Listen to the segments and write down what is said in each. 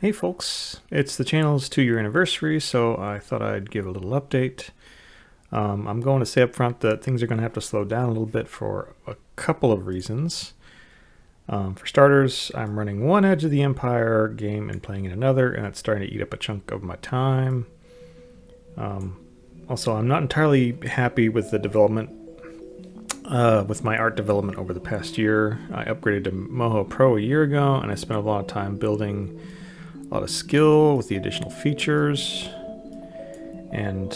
Hey folks, it's the channel's 2-year anniversary, so I thought I'd give a little update. I'm going to say up front that things are going to have to slow down a little bit for a couple of reasons. For starters, I'm running one Edge of the Empire game and playing in another, and it's starting to eat up a chunk of my time. Also, I'm not entirely happy with the development, with my art development over the past year. I upgraded to Moho Pro a year ago, and I spent a lot of time building a lot of skill with the additional features, and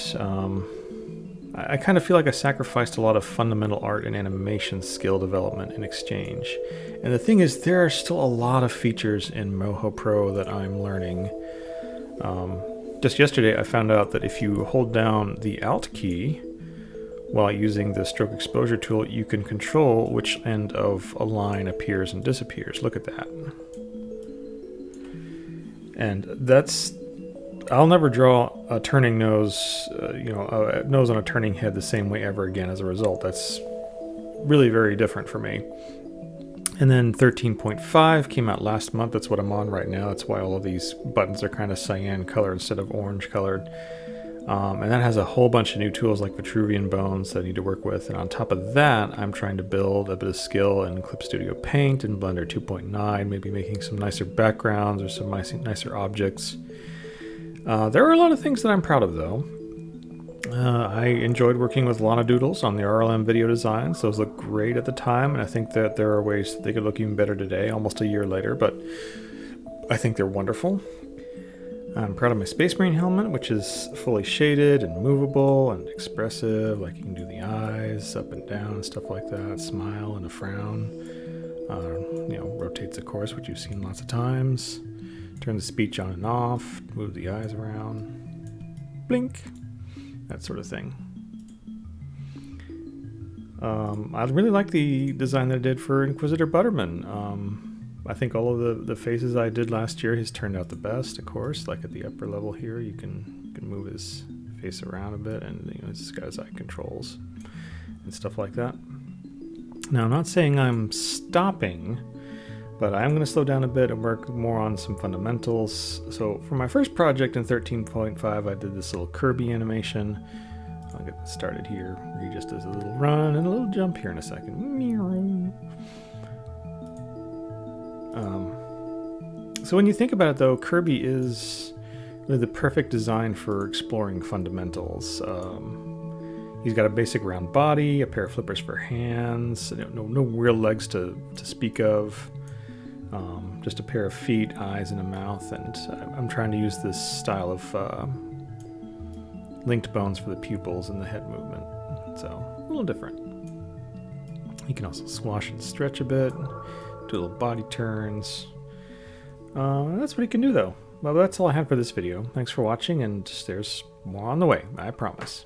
I kind of feel like I sacrificed a lot of fundamental art and animation skill development in exchange. And the thing is, there are still a lot of features in Moho Pro that I'm learning. Just yesterday I found out that if you hold down the Alt key while using the stroke exposure tool, you can control which end of a line appears and disappears. Look at that. And I'll never draw a turning nose, a nose on a turning head the same way ever again as a result. That's really very different for me. And then 13.5 came out last month. That's what I'm on right now. That's why all of these buttons are kind of cyan color instead of orange colored. And that has a whole bunch of new tools like Vitruvian bones that I need to work with. And on top of that, I'm trying to build a bit of skill in Clip Studio Paint and Blender 2.9, maybe making some nicer backgrounds or some nicer objects. There are a lot of things that I'm proud of, though. I enjoyed working with Lana Doodles on the RLM video designs. Those look great at the time, and I think that there are ways that they could look even better today, almost a year later, but I think they're wonderful. I'm proud of my Space Marine helmet, which is fully shaded and movable and expressive. Like you can do the eyes up and down and stuff like that, smile and a frown. Rotates, of course, which you've seen lots of times. Turn the speech on and off, move the eyes around, blink, that sort of thing. I really like the design that I did for Inquisitor Butterman. I think all of the faces I did last year has turned out the best, of course. Like at the upper level here, you can move his face around a bit, and it's got his eye controls and stuff like that. Now, I'm not saying I'm stopping, but I am going to slow down a bit and work more on some fundamentals. So for my first project in 13.5, I did this little Kirby animation. I'll get started here. He just does a little run and a little jump here in a second. So when you think about it, though, Kirby is really the perfect design for exploring fundamentals. He's got a basic round body, a pair of flippers for hands, no real legs to speak of, just a pair of feet, eyes, and a mouth. And I'm trying to use this style of linked bones for the pupils and the head movement, so a little different. You can also squash and stretch a bit, do little body turns. That's what he can do, though. Well, that's all I have for this video. Thanks for watching, and there's more on the way, I promise.